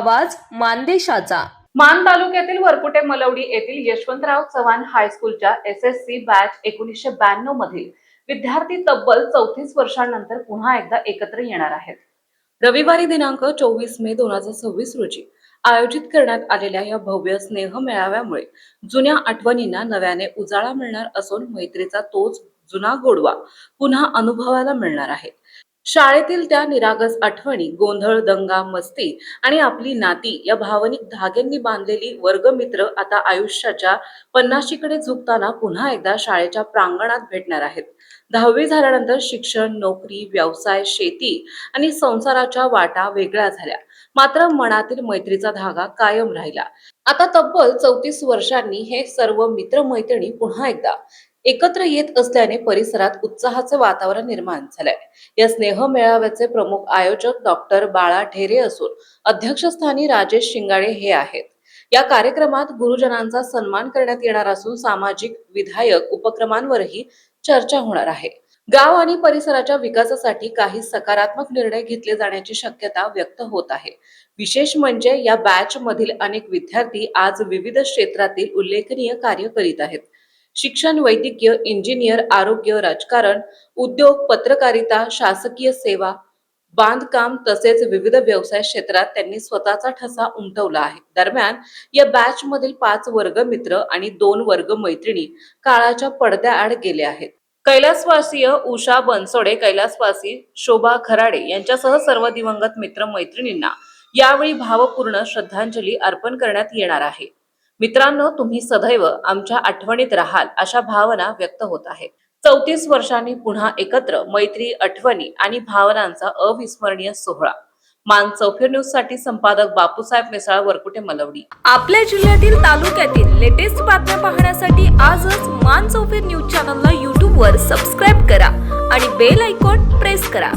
आवाज मानदेशाचा। मान तालुक्यातील वरपुटे मलवडी येथील यशवंतराव चव्हाण हायस्कूलच्या SSC बॅच 1992 मधील विद्यार्थी तब्बल 34 वर्षांनंतर पुन्हा एकदा एकत्र येणार आहेत। रविवारी दिनांक 24 मे 2026 रोजी आयोजित करण्यात आलेल्या या भव्य स्नेह मेळाव्यामुळे जुन्या आठवणींना नव्याने उजाळा मिळणार असून मैत्रीचा तोच जुना गोडवा पुन्हा अनुभवायला मिळणार आहे। शाळेतील त्या निरागस आठवणी, गोंधळ, दंगा, मस्ती आणि आपली नाती या भावनिक धाग्यांनी बांधलेली वर्गमित्र आता आयुष्याच्या 50शीकडे झुकताना पुन्हा एकदा शाळेच्या प्रांगणात भेटणार आहेत। 10वी झाल्यानंतर शिक्षण, नोकरी, व्यवसाय, शेती आणि संसाराच्या वाटा वेगळ्या झाल्या, मात्र मनातील मैत्रीचा धागा कायम राहिला। आता तब्बल 34 वर्षांनी हे सर्व मित्रमैत्रिणी पुन्हा एकदा एकत्र येत असल्याने परिसरात उत्साहाचे वातावरण निर्माण झालंय। या स्नेह मेळाव्याचे प्रमुख आयोजक डॉक्टर बाळा ढेरे असून अध्यक्षस्थानी राजेश शिंगाडे हे आहेत। या कार्यक्रमात गुरुजनांचा सन्मान करण्यात येणार असून सामाजिक विधायक उपक्रमांवरही चर्चा होणार आहे। गाव आणि परिसराच्या विकासासाठी काही सकारात्मक निर्णय घेतले जाण्याची शक्यता व्यक्त होत आहे। विशेष म्हणजे या बॅच मधील अनेक विद्यार्थी आज विविध क्षेत्रातील उल्लेखनीय कार्य करीत आहेत। शिक्षण, वैद्यकीय, इंजिनियर, आरोग्य, राजकारण, उद्योग, पत्रकारिता, शासकीय सेवा, बांधकाम तसेच विविध व्यवसाय क्षेत्रात त्यांनी स्वतःचा ठसा उमटवला आहे। दरम्यान या बॅच मधील 5 वर्ग मित्र आणि 2 वर्ग मैत्रिणी काळाच्या पडद्याआड गेले आहेत। कैलासवासीय उषा बनसोडे, कैलासवासी शोभा खराडे यांच्यासह सर्व दिवंगत मित्र मैत्रिणींना यावेळी भावपूर्ण श्रद्धांजली अर्पण करण्यात येणार आहे। मित्रांनो, तुम्ही सदैव आमच्या आठवणीत राहाल अशा भावना व्यक्त होत आहेत। 34 वर्षांनी पुन्हा एकत्र, मैत्री, आठवणी आणि भावनांचा अविस्मरणीय सोहळा। मान चौफेर न्यूज साठी संपादक बापूसाहेब मिसाळ, वरकुटे, मलवडी। आपल्या जिल्ह्यातील तालुक्यातील लेटेस्ट बातम्या पाहण्यासाठी आजच मान चौफेर न्यूज चॅनलला YouTube वर सबस्क्राईब करा आणि बेल आयकॉन प्रेस करा।